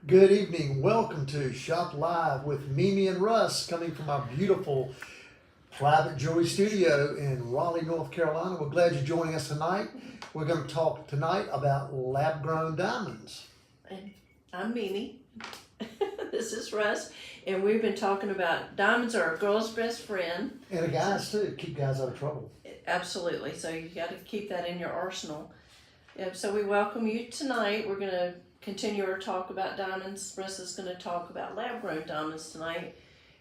Good evening. Welcome to Shop Live with Mimi and Russ, coming from our beautiful private jewelry studio in Raleigh, North Carolina. We're glad you're joining us tonight. We're going to talk tonight about lab grown diamonds. And I'm Mimi. This is Russ, and we've been talking about diamonds are a girl's best friend. And the guys, too. Keep guys out of trouble. Absolutely. So you got to keep that in your arsenal. So we welcome you tonight. We're going to continue our talk about diamonds. Russ is going to talk about lab grown diamonds tonight,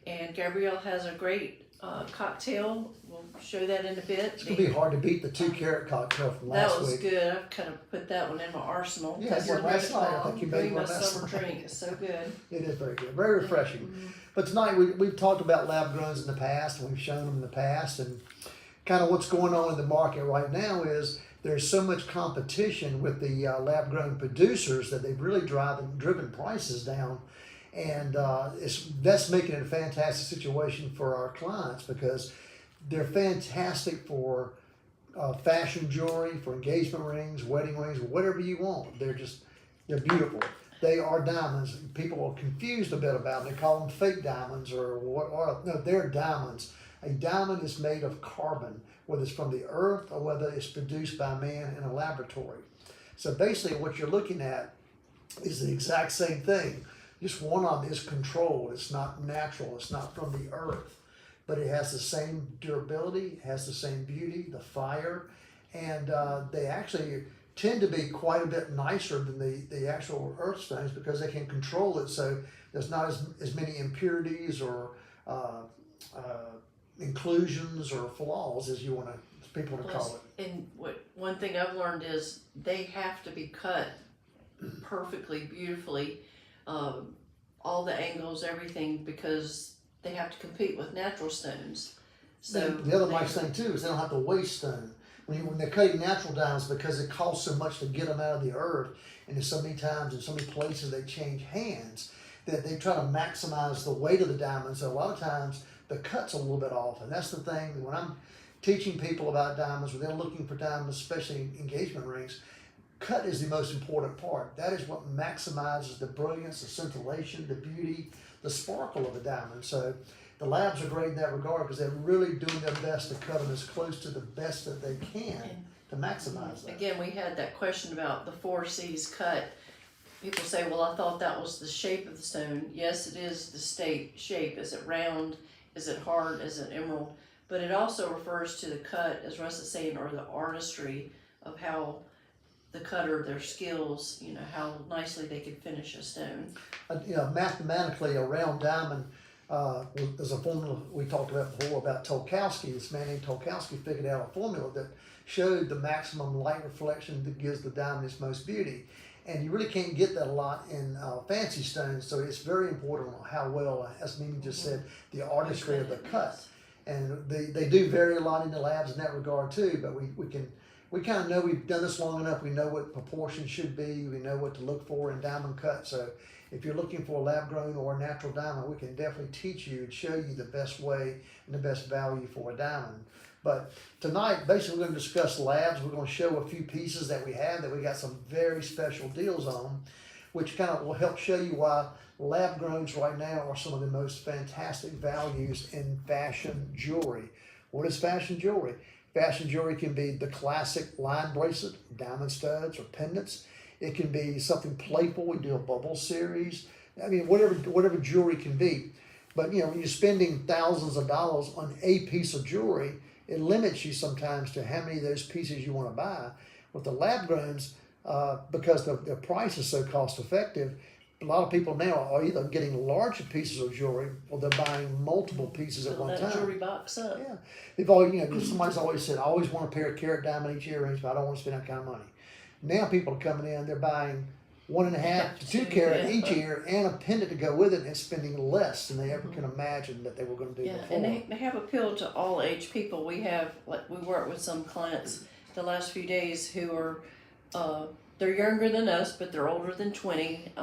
and Gabrielle has a great cocktail. We'll show that in a bit. It's going to be hard to beat the 2-carat cocktail from last That was week. good. I've kind of put that one in my arsenal. Yeah, I did last night. I think you made one my last summer night. drink. It's so good. It is very good, very refreshing. But tonight we've talked about lab growns in the past, and we've shown them in the past, and kind of what's going on in the market right now is there's so much competition with the lab grown producers that they've really driven prices down, and that's making it a fantastic situation for our clients because they're fantastic for fashion jewelry, for engagement rings, wedding rings, whatever you want. They're beautiful. They are diamonds. People are confused a bit about them. They call them fake diamonds or what? Or, no, they're diamonds. A diamond is made of carbon, whether it's from the earth or whether it's produced by man in a laboratory. So basically, what you're looking at is the exact same thing. Just one of them is controlled. It's not natural. It's not from the earth, but it has the same durability. It has the same beauty, the fire, and they actually tend to be quite a bit nicer than the actual earth stones because they can control it. So there's not as many impurities or inclusions or flaws as you want people to call it. And one thing I've learned is they have to be cut perfectly, beautifully, all the angles, everything, because they have to compete with natural stones. So the other nice thing too is they don't have to waste stone. When they're cutting natural diamonds, because it costs so much to get them out of the earth, and there's so many times in so many places they change hands, that they try to maximize the weight of the diamonds. So a lot of times the cut's a little bit off, and that's the thing when I'm teaching people about diamonds, when they're looking for diamonds, especially engagement rings, cut is the most important part. That is what maximizes the brilliance, the scintillation, the beauty, the sparkle of a diamond. So the labs are great in that regard because they're really doing their best to cut them as close to the best that they can to maximize that. Again, we had that question about the 4 C's cut. People say, well, I thought that was the shape of the stone. Yes, it is the shape. Is it round? Is it hard? Is it emerald? But it also refers to the cut, as Russ is saying, or the artistry of how the cutter, their skills, how nicely they can finish a stone. Mathematically, a round diamond there's a formula we talked about before about Tolkowski. This man named Tolkowski figured out a formula that showed the maximum light reflection that gives the diamond its most beauty. And you really can't get that a lot in fancy stones, so it's very important how well, as Mimi just said, the artistry of the cut. And they do vary a lot in the labs in that regard too, but we kind of know we've done this long enough. We know what proportions should be. We know what to look for in diamond cut. So if you're looking for a lab grown or a natural diamond, we can definitely teach you and show you the best way and the best value for a diamond. But tonight, basically, we're going to discuss labs. We're going to show a few pieces that we have that we got some very special deals on, which kind of will help show you why lab growns right now are some of the most fantastic values in fashion jewelry. What is fashion jewelry? Fashion jewelry can be the classic line bracelet, diamond studs, or pendants. It can be something playful. We do a bubble series. I mean, whatever jewelry can be. But when you're spending thousands of dollars on a piece of jewelry, it limits you sometimes to how many of those pieces you want to buy. With the lab growns, because the price is so cost effective, a lot of people now are either getting larger pieces of jewelry or they're buying multiple pieces at one time. Jewelry box up. Yeah, they've always, somebody's always said, I always want a pair of carat diamond each earrings, but I don't want to spend that kind of money. Now people are coming in, they're buying 1.5 to 2 carat each ear and a pendant to go with it and spending less than they ever can imagine that they were going to do before. And they have appealed to all age people. We work with some clients the last few days who are, they're younger than us, but they're older than 20.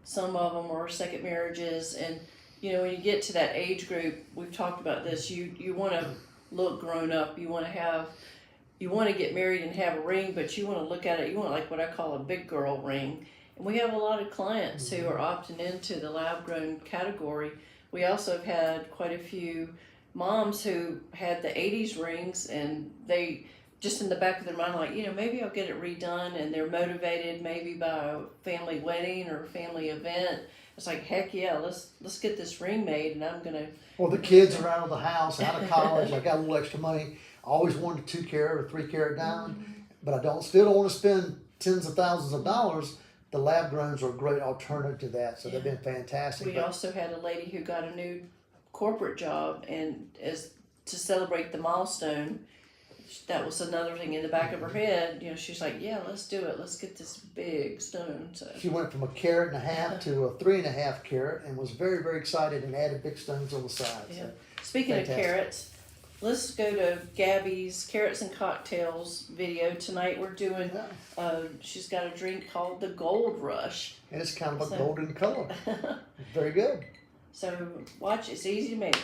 Some of them are second marriages, and when you get to that age group, we've talked about this. You want to look grown up. You want to get married and have a ring, but you want to look at it. You want like what I call a big girl ring, We have a lot of clients who are opting into the lab grown category. We also have had quite a few moms who had the 80s rings, and they just in the back of their mind, like, maybe I'll get it redone, and they're motivated maybe by a family wedding or a family event. It's like, heck yeah, let's get this ring made, and I'm gonna. Well, the kids are out of the house, out of college. I got a little extra money. I always wanted a 2 carat or 3 carat diamond, but I still don't want to spend tens of thousands of dollars. The lab growns are a great alternative to that, so they've been fantastic. We also had a lady who got a new corporate job, and as to celebrate the milestone, that was another thing in the back of her head. She's like, yeah, let's do it. Let's get this big stone. So she went from 1.5 carats to a 3.5 carat, and was very, very excited, and added big stones on the side. Yeah. So, speaking fantastic. of carats, let's go to Gabby's Carats and Cocktails video tonight. We're doing. She's got a drink called the Gold Rush, and it's kind of a golden color. Very good. So watch. It's easy to make.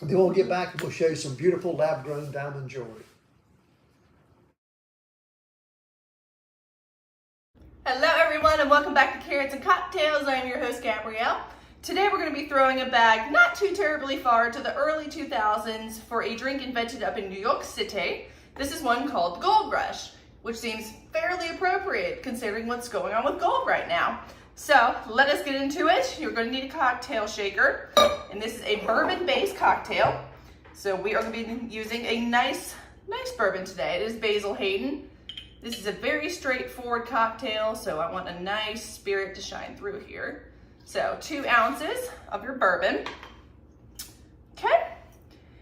And then we'll get back and we'll show you some beautiful lab-grown diamond jewelry. Hello everyone, and welcome back to Carats and Cocktails. I am your host Gabrielle. Today we're going to be throwing a bag not too terribly far to the early 2000s for a drink invented up in New York City. This is one called Gold Rush, which seems fairly appropriate considering what's going on with gold right now. So let us get into it. You're going to need a cocktail shaker, and this is a bourbon-based cocktail. So we are going to be using a nice bourbon today. It is Basil Hayden. This is a very straightforward cocktail, so I want a nice spirit to shine through here. So 2 ounces of your bourbon. Okay.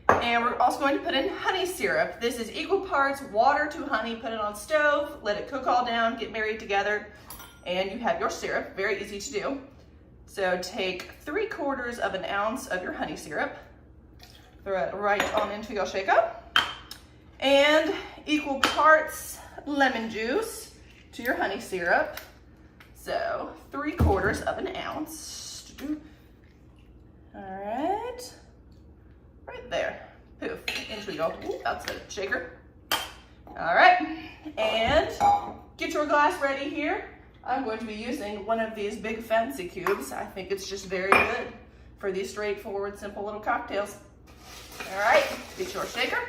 And we're also going to put in honey syrup. This is equal parts water to honey. Put it on stove, let it cook all down, get married together, and you have your syrup. Very easy to do. So take 3/4 of an ounce of your honey syrup. Throw it right on into your shaker. And equal parts lemon juice to your honey syrup. So 3/4 of an ounce. All right, right there. Poof, into your, that's the shaker. All right, and get your glass ready here. I'm going to be using one of these big fancy cubes. I think it's just very good for these straightforward, simple little cocktails. All right, get your shaker.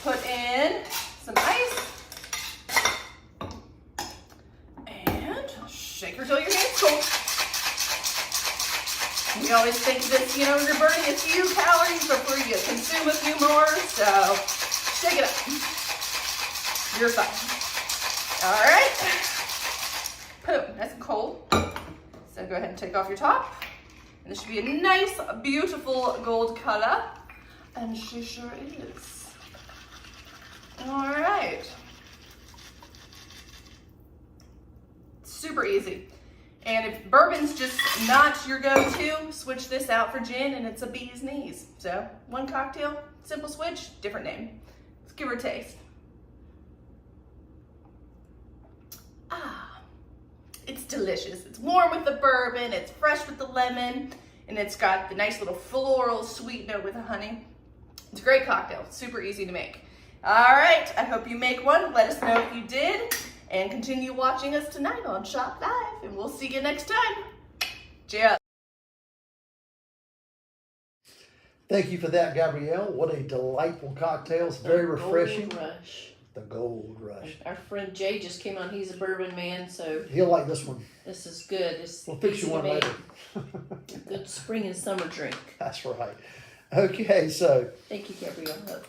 Put in some ice, and shake her till your hand's cold. We always think that, you're burning a few calories before you consume a few more, so shake it up. You're fine. All right. Boom, nice and cold. So go ahead and take off your top. And this should be a nice, beautiful gold color. And she sure is. All right. Super easy. And if bourbon's just not your go-to, switch this out for gin and it's a bee's knees. So 1 cocktail, simple switch, different name. Let's give her a taste. It's delicious. It's warm with the bourbon, it's fresh with the lemon, and it's got the nice little floral sweet note with the honey. It's a great cocktail, super easy to make. All right, I hope you make one. Let us know if you did, and continue watching us tonight on Shop Live, and we'll see you next time. Cheers. Thank you for that, Gabrielle. What a delightful cocktail. It's very refreshing. Gold Rush. The Gold Rush. Our friend Jay just came on. He's a bourbon man, so He'll like this one. this is good. It's We'll fix you easy one to make. later. A good spring and summer drink. That's right. Okay, so Thank you, Gabrielle.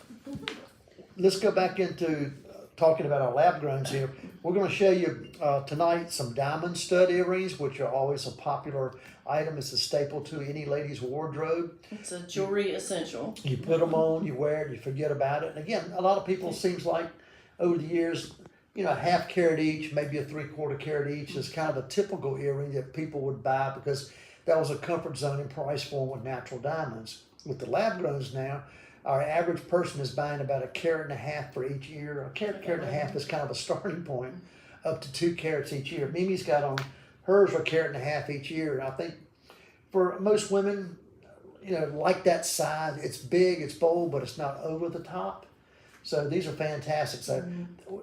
let's go back into talking about our lab growns here. We're going to show you tonight some diamond stud earrings, which are always a popular item. It's a staple to any lady's wardrobe. It's a jewelry essential. You put them on, you wear it, you forget about it. And again, a lot of people, seems like over the years, 1/2 carat each, maybe a 3/4 carat each is kind of a typical earring that people would buy because that was a comfort zone in price for them with natural diamonds. With the lab growns now, our average person is buying about 1.5 carats for each ear. 1.5 carats is kind of a starting point, up to 2 carats each ear. Mimi's got on hers 1.5 carats each ear, and I think for most women, like that size, it's big, it's bold, but it's not over the top. So these are fantastic. So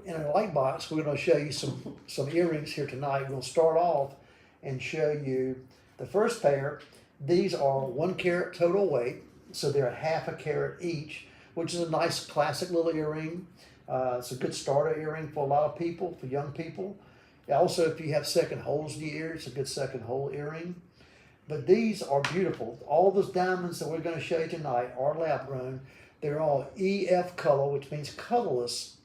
in our light box, we're going to show you some earrings here tonight. We're going to start off and show you the first pair. These are 1 carat total weight, so they're 1/2 carat each, which is a nice classic little earring. It's a good starter earring for a lot of people, for young people. Also, if you have second holes in the ear, it's a good second hole earring. But these are beautiful. All those diamonds that we're going to show you tonight are lab grown. They're all EF color, which means colorless.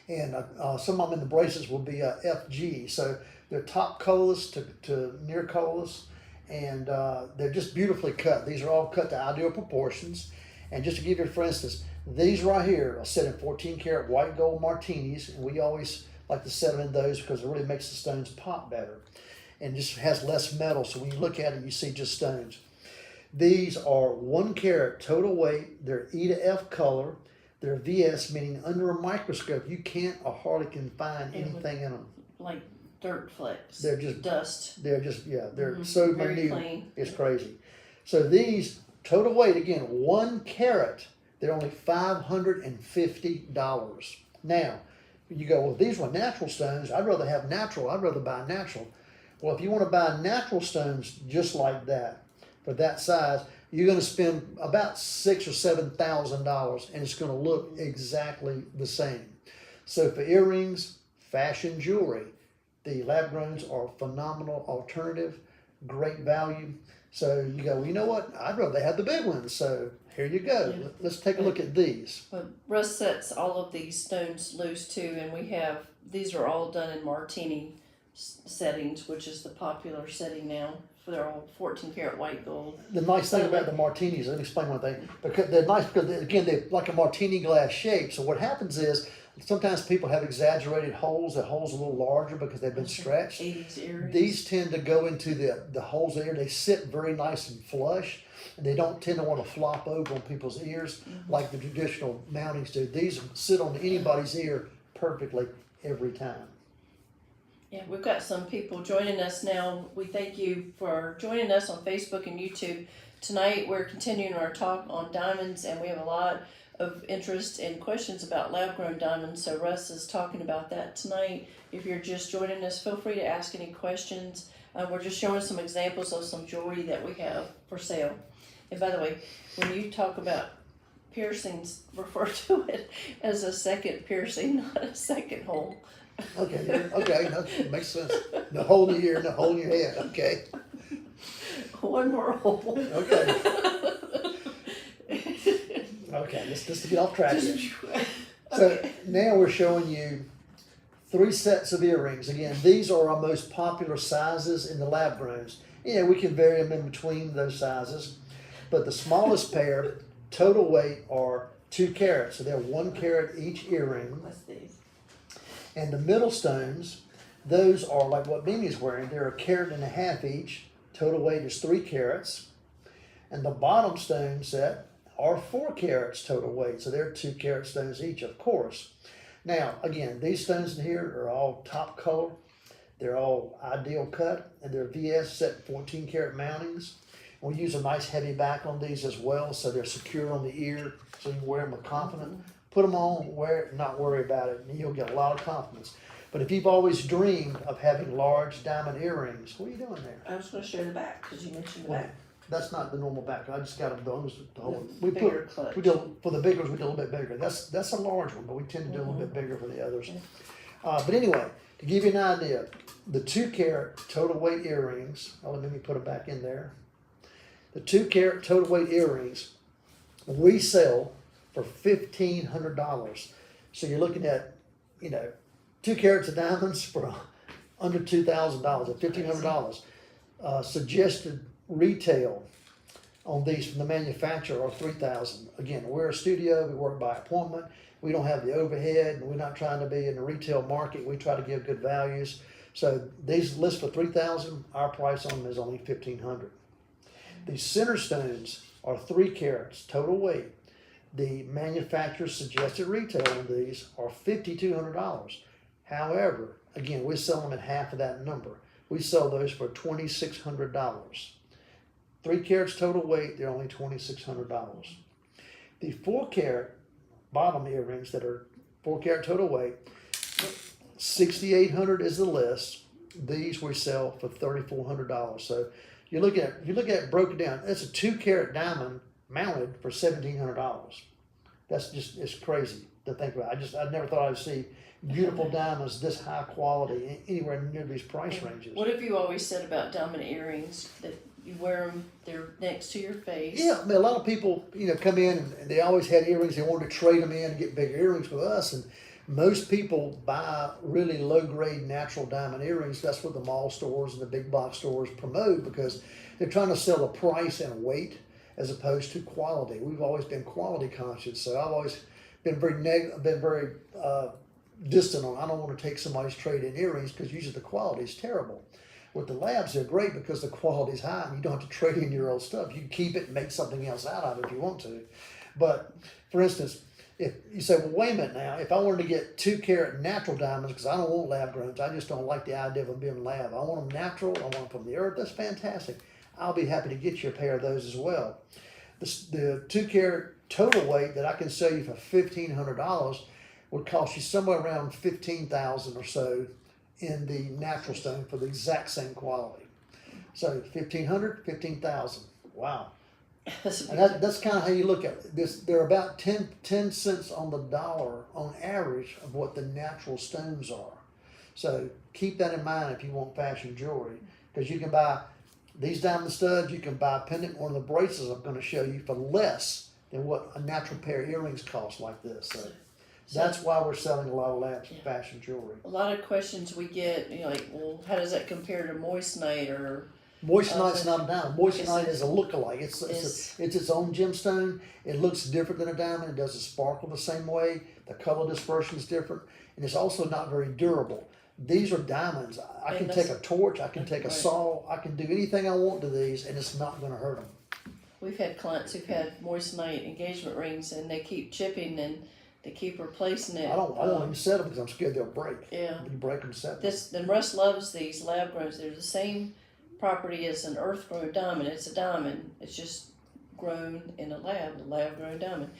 And some of them in the bracelets will be FG. So they're top colorless to near colorless. And they're just beautifully cut. These are all cut to ideal proportions. And just to give you, for instance, these right here are set in 14 karat white gold martinis. And we always like to set them in those because it really makes the stones pop better. And just has less metal, so when you look at it, you see just stones. These are 1 carat total weight. They're E to F color. They're VS, meaning under a microscope, you can't or hardly can find anything in them. Like dirt flecks. They're just dust. They're just, they're so Very minute. plain. It's crazy. So these total weight, again, 1 carat, they're only $550. Now, you go, well, these were natural stones. I'd rather have natural. I'd rather buy natural. Well, if you want to buy natural stones just like that, for that size, you're going to spend about $6,000 or $7,000, and it's going to look exactly the same. So for earrings, fashion jewelry, the lab growns are a phenomenal alternative, great value. So you go, well, you know what? I'd rather have the big ones. So here you go. Yeah. Let's take a look at these. But Russ sets all of these stones loose too, and these are all done in martini settings, which is the popular setting now. They're all 14 karat white gold. The nice thing about the martinis, let me explain one thing. Because they're nice because, again, they're like a martini glass shape. So what happens is sometimes people have exaggerated holes. The holes are a little larger because they've been stretched. 80s earrings. These tend to go into the holes there. They sit very nice and flush. And they don't tend to want to flop over on people's ears like the traditional mountings do. These sit on anybody's ear perfectly every time. Yeah, we've got some people joining us now. We thank you for joining us on Facebook and YouTube. Tonight we're continuing our talk on diamonds, and we have a lot of interest and questions about lab-grown diamonds. So Russ is talking about that tonight. If you're just joining us, feel free to ask any questions. We're just showing some examples of some jewelry that we have for sale. And by the way, when you talk about piercings, refer to it as a second piercing, not a second hole. Okay, that makes sense. The hole in your ear and the hole in your head. Okay. One more hole. Okay. Okay, let's just get off track here. So now we're showing you 3 sets of earrings. Again, these are our most popular sizes in the lab growns. Yeah, we can vary them in between those sizes. But the smallest pair, total weight, are 2 carats. So they're 1 carat each earring. What's these? And the middle stones, those are like what Mimi's wearing. They're 1.5 carats each. Total weight is 3 carats. And the bottom stone set are 4 carats total weight. So they're 2 carat stones each, of course. Now, again, these stones in here are all top color. They're all ideal cut, and they're VS set 14 karat mountings. We use a nice heavy back on these as well, so they're secure on the ear, so you can wear them with confidence. Put them on, wear it, and not worry about it, and you'll get a lot of confidence. But if you've always dreamed of having large diamond earrings, what are you doing there? I was going to show the back because you mentioned the Well, back. that's not the normal back. I just got them bones to hold. The bigger clutch. We do for the big ones. We do a little bit bigger. That's a large one, but we tend to do a little bit bigger for the others. But anyway, to give you an idea, the 2 carat total weight earrings. Oh, let me put them back in there. The 2 carat total weight earrings we sell for $1,500. So you're looking at, 2 carats of diamonds for under $2,000 at $1,500. Suggested retail on these from the manufacturer are $3,000. Again, we're a studio. We work by appointment. We don't have the overhead, and we're not trying to be in the retail market. We try to give good values. So these list for $3,000. Our price on them is only $1,500. These center stones are 3 carats total weight. The manufacturer's suggested retail on these are $5,200. However, again, we sell them at half of that number. We sell those for $2,600. 3 carats total weight, they're only $2,600. The 4 carat bottom earrings that are 4 karat total weight. 6,800 is the list. These we sell for $3,400. So you look at it broken down. It's a 2 karat diamond mounted for $1,700. That's just, it's crazy to think about. I never thought I'd see beautiful diamonds this high quality anywhere near these price ranges. What have you always said about diamond earrings? That you wear them, they're next to your face. Yeah, I mean, a lot of people, come in and they always had earrings. They wanted to trade them in and get bigger earrings with us. And most people buy really low grade natural diamond earrings. That's what the mall stores and the big box stores promote, because they're trying to sell a price and weight as opposed to quality. We've always been quality conscious, so I've always been very distant on. I don't want to take somebody's trade in earrings because usually the quality is terrible. With the labs, they're great because the quality is high and you don't have to trade in your old stuff. You can keep it and make something else out of it if you want to. But for instance, if you say, well, wait a minute now, if I wanted to get 2 karat natural diamonds, because I don't want lab growns, I just don't like the idea of them being lab. I want them natural, I want them from the earth. That's fantastic. I'll be happy to get you a pair of those as well. The 2 karat total weight that I can sell you for $1,500 would cost you somewhere around $15,000 or so in the natural stone for the exact same quality. So $1,500, $15,000. Wow. And that's kind of how you look at it. They're about 10 cents on the dollar on average of what the natural stones are. So keep that in mind if you want fashion jewelry, because you can buy these diamond studs, you can buy a pendant, one of the bracelets I'm going to show you for less than what a natural pair of earrings cost like this. So that's why we're selling a lot of labs for fashion jewelry. A lot of questions we get, like, well, how does that compare to moissanite or? Moissanite's not a diamond. Moissanite is a lookalike. It's its own gemstone. It looks different than a diamond. It doesn't sparkle the same way. The color dispersion is different, and it's also not very durable. These are diamonds. I can take a torch. I can take a saw. I can do anything I want to these, and it's not going to hurt them. We've had clients who've had moissanite engagement rings, and they keep chipping and they keep replacing it. I won't even set them because I'm scared they'll break. Yeah. You break them, set them. Then Russ loves these lab growns. They're the same property as an earth grown diamond. It's a diamond. It's just grown in a lab grown diamond.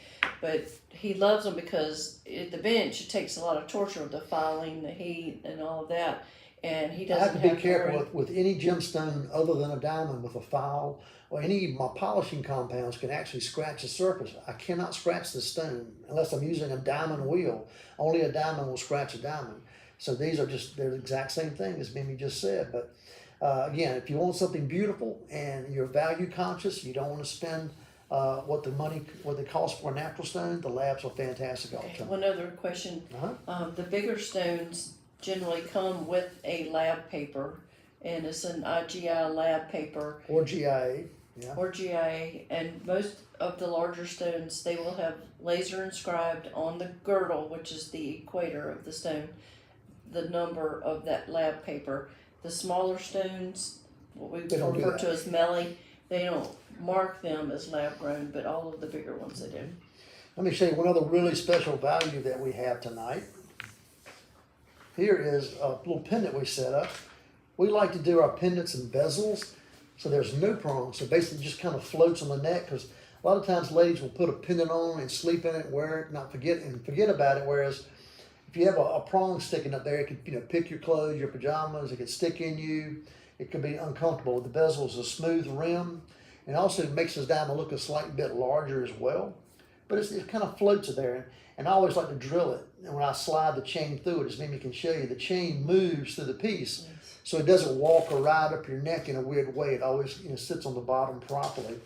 But he loves them because at the bench it takes a lot of torture with the filing, the heat, and all of that. And he doesn't have to be careful with any gemstone other than a diamond with a file, or any of my polishing compounds can actually scratch the surface. I cannot scratch the stone unless I'm using a diamond wheel. Only a diamond will scratch a diamond. So they're the exact same thing as Mimi just said. But again, if you want something beautiful and you're value conscious, you don't want to spend what they cost for a natural stone, the labs are fantastic all the time. One other question. The bigger stones generally come with a lab paper, and it's an IGI lab paper. Or GIA. Yeah. Or GIA, and most of the larger stones, they will have laser inscribed on the girdle, which is the equator of the stone, the number of that lab paper. The smaller stones, what we refer to as melee, they don't mark them as lab grown, but all of the bigger ones they do. Let me show you one other really special value that we have tonight. Here is a little pendant we set up. We like to do our pendants in bezels, so there's no prong. So basically it just kind of floats on the neck, because a lot of times ladies will put a pendant on and sleep in it, wear it, not forget about it. Whereas if you have a prong sticking up there, it could pick your clothes, your pajamas, it could stick in you. It could be uncomfortable. The bezel is a smooth rim, and also it makes this diamond look a slight bit larger as well. But it kind of floats there, and I always like to drill it. And when I slide the chain through it, as Mimi can show you, the chain moves through the piece, so it doesn't walk or ride up your neck in a weird way. It always sits on the bottom properly.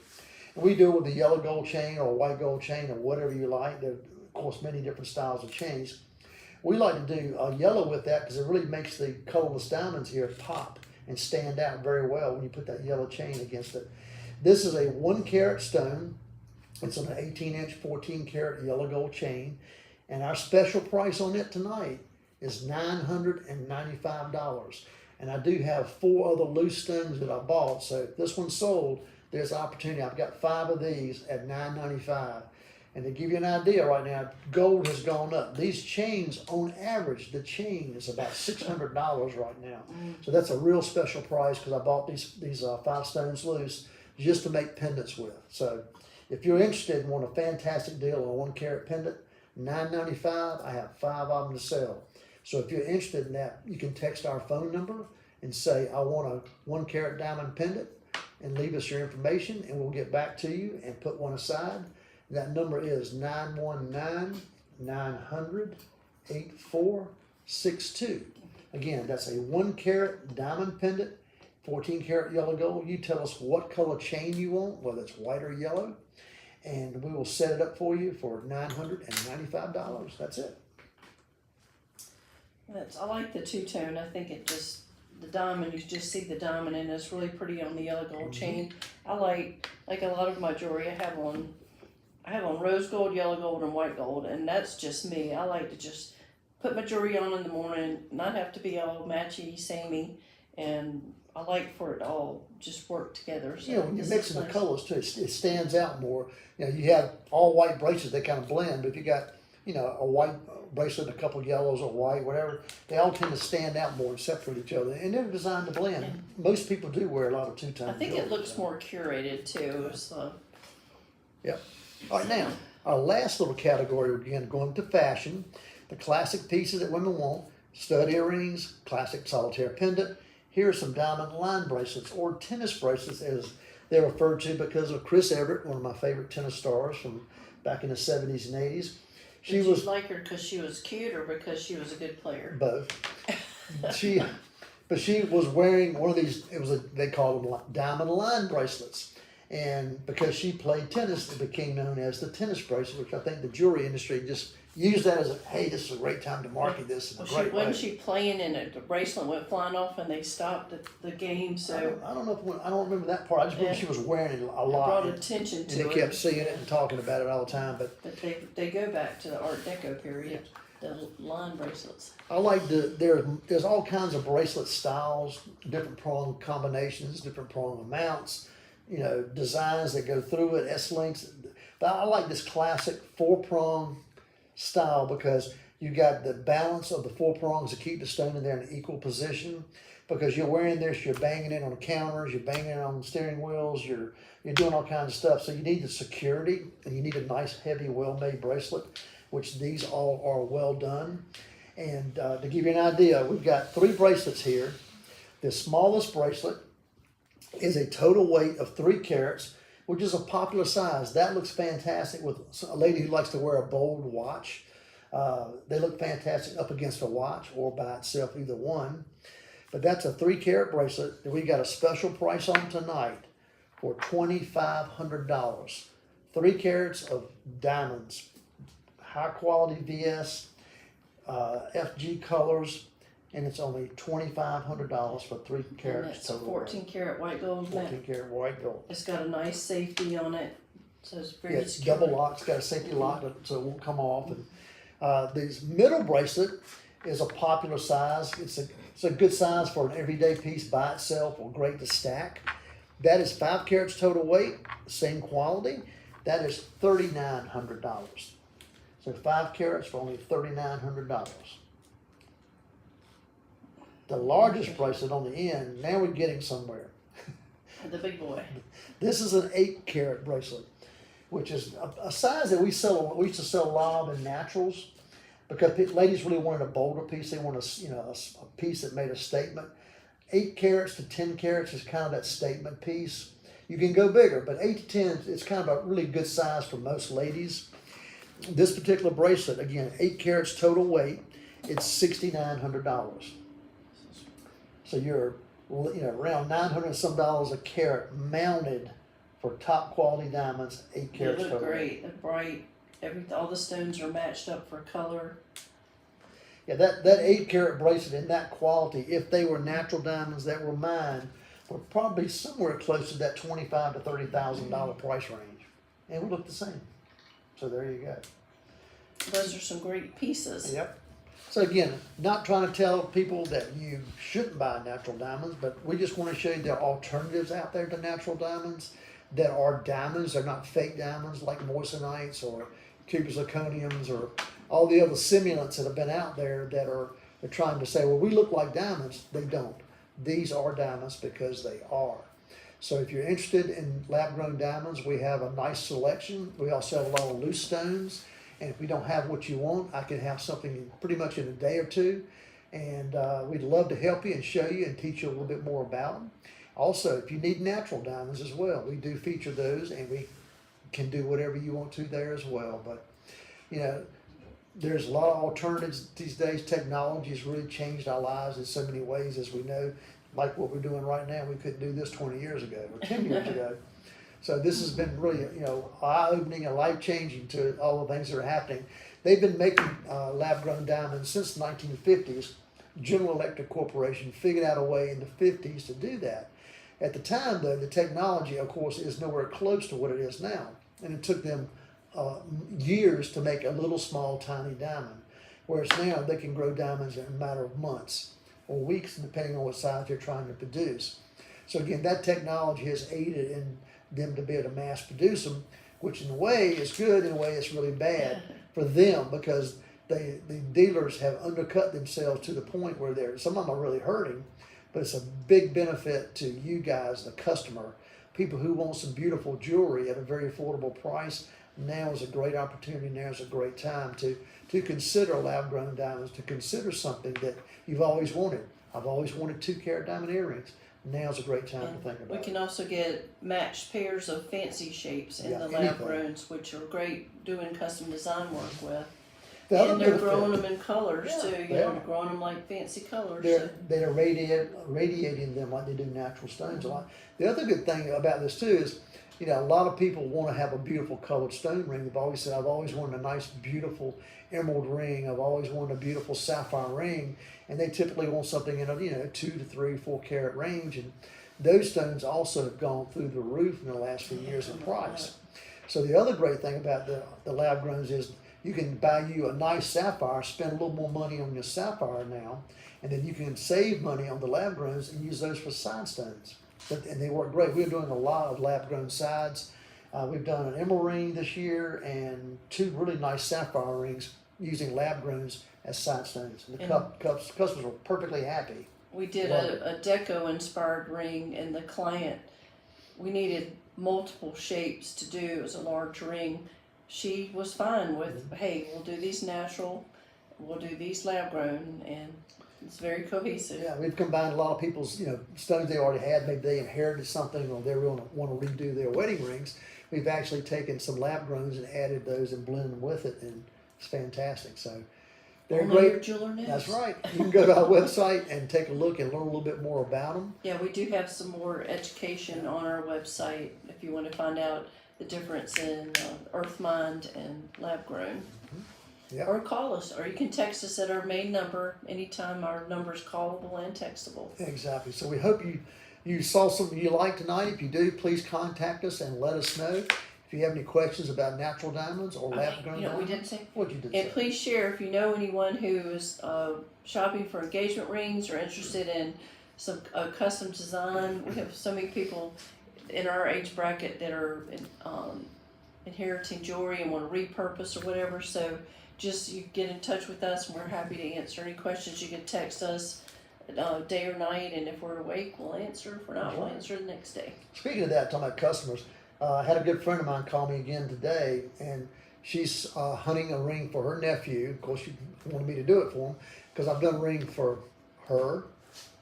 And we do it with a yellow gold chain or a white gold chain or whatever you like. There are, of course, many different styles of chains. We like to do a yellow with that because it really makes the colorless diamonds here pop and stand out very well when you put that yellow chain against it. This is a 1 karat stone. It's on an 18-inch, 14 karat yellow gold chain. And our special price on it tonight is $995. And I do have 4 other loose stones that I bought. So if this one's sold, there's opportunity. I've got 5 of these at $995. And to give you an idea right now, gold has gone up. These chains, on average, the chain is about $600 right now. So that's a real special price because I bought these 5 stones loose just to make pendants with. So if you're interested and want a fantastic deal on a 1 karat pendant, $9.95. I have 5 of them to sell. So if you're interested in that, you can text our phone number and say, I want a 1 carat diamond pendant, and leave us your information, and we'll get back to you and put one aside. That number is 919-900-8462. Again, that's a 1 carat diamond pendant, 14 karat yellow gold. You tell us what color chain you want, whether it's white or yellow, and we will set it up for you for $995. That's it. I like the two-tone. I think it just, the diamond, you can just see the diamond, and it's really pretty on the yellow gold chain. I like a lot of my jewelry, I have on rose gold, yellow gold, and white gold, and that's just me. I like to just put my jewelry on in the morning, not have to be all matchy, samey, and I like for it to all just work together. So when you're mixing the colors too, it stands out more. You have all white bracelets, they kind of blend, but if you got, a white bracelet and a couple of yellows or white, whatever, they all tend to stand out more and separate each other. And they're designed to blend. Most people do wear a lot of two-tone. I think it looks more curated too. So. Yep. All right, now, our last little category, again, going to fashion, the classic pieces that women want, stud earrings, classic solitaire pendant. Here are some diamond line bracelets, or tennis bracelets as they're referred to because of Chris Everett, one of my favorite tennis stars from back in the 70s and 80s. Did you like her because she was cute or because she was a good player? Both. She was wearing one of these, they call them diamond line bracelets. And because she played tennis, it became known as the tennis bracelet, which I think the jewelry industry just used that as hey, this is a great time to market this in a great way. Wasn't she playing and the bracelet went flying off and they stopped the game? So I don't know I don't remember that part. I just remember she was wearing it a lot. Brought attention to it. And they kept seeing it and talking about it all the time. But they go back to the Art Deco period. The line bracelets. I like there's all kinds of bracelet styles, different prong combinations, different prong amounts. Designs that go through it, S-links. But I like this classic 4-prong style because you got the balance of the 4 prongs to keep the stone in there in an equal position. Because you're wearing this, you're banging it on the counters, you're banging it on the steering wheels, you're doing all kinds of stuff. So you need the security, and you need a nice, heavy, well-made bracelet, which these all are well done. And to give you an idea, we've got 3 bracelets here. The smallest bracelet is a total weight of 3 carats, which is a popular size. That looks fantastic with a lady who likes to wear a bold watch. They look fantastic up against a watch or by itself, either one. But that's a 3 carat bracelet that we got a special price on tonight for $2,500. 3 carats of diamonds, high quality VS, FG colors. And it's only $2,500 for 3 carats. And it's 14 karat white gold. 14 karat white gold. It's got a nice safety on it, so it's very it's secure. double lock. It's got a safety lock so it won't come off. And this middle bracelet is a popular size. It's a good size for an everyday piece by itself or great to stack. That is 5 carats total weight, same quality. That is $3,900. So 5 carats for only $3,900. The largest bracelet on the end, now we're getting somewhere. The big boy. This is an 8 carat bracelet, which is a size that we used to sell a lot of in naturals because ladies really wanted a bolder piece. They want a piece that made a statement. 8 carats to 10 carats is kind of that statement piece. You can go bigger, but 8 to 10 is kind of a really good size for most ladies. This particular bracelet, again, 8 carats total weight, it's $6,900. So you're around $900 some a carat mounted for top quality diamonds, 8 carats They look total. great. They're bright. All the stones are matched up for color. Yeah, that 8 carat bracelet in that quality, if they were natural diamonds that were mine, would probably be somewhere close to that $25,000 to $30,000 price range, and would look the same. So there you go. Those are some great pieces. Yep. So again, not trying to tell people that you shouldn't buy natural diamonds, but we just want to show you there are alternatives out there to natural diamonds that are diamonds. They're not fake diamonds like moissanites or cubic zirconiums or all the other simulants that have been out there that they're trying to say, well, we look like diamonds. They don't. These are diamonds because they are. So if you're interested in lab-grown diamonds, we have a nice selection. We also have a lot of loose stones. And if we don't have what you want, I can have something pretty much in a day or two. And we'd love to help you and show you and teach you a little bit more about them. Also, if you need natural diamonds as well, we do feature those, and we can do whatever you want to there as well. But, you know, there's a lot of alternatives these days. Technology has really changed our lives in so many ways, as we know. Like what we're doing right now, we couldn't do this 20 years ago or 10 years ago. So this has been really, you know, eye-opening and life-changing to all the things that are happening. They've been making lab-grown diamonds since the 1950s. General Electric Corporation figured out a way in the 50s to do that. At the time, though, the technology, of course, is nowhere close to what it is now. And it took them years to make a little small, tiny diamond. Whereas now they can grow diamonds in a matter of months or weeks, depending on what size they're trying to produce. So again, that technology has aided in them to be able to mass produce them, which in a way is good, in a way it's really bad for them, because the dealers have undercut themselves to the point where some of them are really hurting, but it's a big benefit to you guys, the customer, people who want some beautiful jewelry at a very affordable price. Now is a great opportunity, now is a great time to consider lab-grown diamonds, to consider something that you've always wanted. I've always wanted 2-carat diamond earrings. Now's a great time to think about it. We can also get matched pairs of fancy shapes in the lab-growns, which are great doing custom design work with. And they're growing them in colors too. You know, growing them like fancy colors. They're radiating them like they do natural stones a lot. The other good thing about this too is, you know, a lot of people want to have a beautiful colored stone ring. They've always said, I've always wanted a nice, beautiful emerald ring. I've always wanted a beautiful sapphire ring. And they typically want something in a, 2 to 3, 4 carat range. And those stones also have gone through the roof in the last few years in price. So the other great thing about the lab growns is you can buy you a nice sapphire, spend a little more money on your sapphire now, and then you can save money on the lab growns and use those for side stones. And they work great. We're doing a lot of lab-grown sides. We've done an emerald ring this year and 2 really nice sapphire rings using lab-growns as side stones. And the customers were perfectly happy. We did a deco-inspired ring, and the client, we needed multiple shapes to do. It was a large ring. She was fine with, hey, we'll do these natural, we'll do these lab-grown, and it's very cohesive. Yeah, we've combined a lot of people's, stones they already had. Maybe they inherited something, or they really want to redo their wedding rings. We've actually taken some lab growns and added those and blended them with it, and it's fantastic. So they're great. Jeweler knows. That's right. You can go to our website and take a look and learn a little bit more about them. Yeah, we do have some more education on our website if you want to find out the difference in earth mined and lab grown. Yep. Or call us, or you can text us at our main number anytime. Our number is callable and textable. Exactly. So we hope you saw something you like tonight. If you do, please contact us and let us know. If you have any questions about natural diamonds or lab-grown diamonds. We didn't say. What you did and say. Please share if you know anyone who is shopping for engagement rings or interested in some custom design. We have so many people in our age bracket that are inheriting jewelry and want to repurpose or whatever. So just you get in touch with us, and we're happy to answer any questions. You can text us day or night, and if we're awake, we'll answer. If we're not, we'll answer the next day. Speaking of that, talking about customers, I had a good friend of mine call me again today, and she's hunting a ring for her nephew. Of course, she wanted me to do it for him because I've done a ring for her.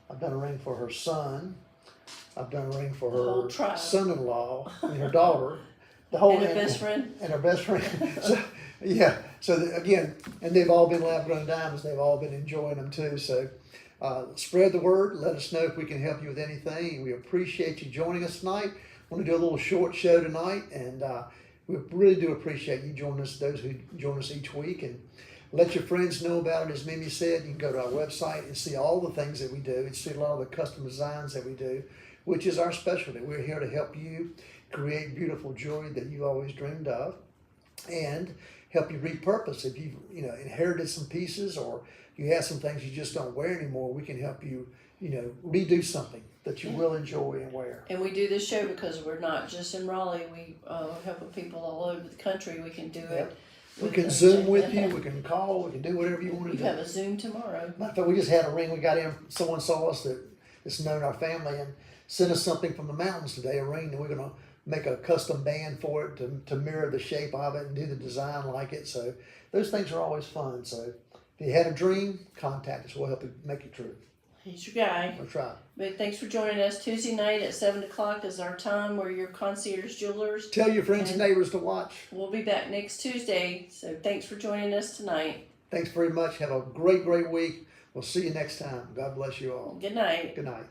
I've done a ring for her son. I've done a ring for her son-in-law and her daughter. And her best friend. And her best friend. Again, and they've all been lab-grown diamonds. They've all been enjoying them too. So spread the word. Let us know if we can help you with anything. We appreciate you joining us tonight. I want to do a little short show tonight, and we really do appreciate you joining us, those who join us each week. And let your friends know about it. As Mimi said, you can go to our website and see all the things that we do and see a lot of the custom designs that we do, which is our specialty. We're here to help you create beautiful jewelry that you've always dreamed of, and help you repurpose. If you've inherited some pieces, or you have some things you just don't wear anymore, we can help you redo something that you will enjoy and wear. And we do this show because we're not just in Raleigh. We help people all over the country. We can do it. We can Zoom with you. We can call. We can do whatever you want to do. You have a Zoom tomorrow. Matter of fact, we just had a ring. We got in. Someone saw us that's known our family and sent us something from the mountains today. A ring that we're gonna make a custom band for it to mirror the shape of it and do the design like it. So those things are always fun. So if you had a dream, contact us. We'll help you make it true. He's your guy. That's right. But thanks for joining us. Tuesday night at 7 o'clock is our time. We're your concierge jewelers. Tell your friends and neighbors to watch. We'll be back next Tuesday. So thanks for joining us tonight. Thanks very much. Have a great, great week. We'll see you next time. God bless you all. Good night. Good night.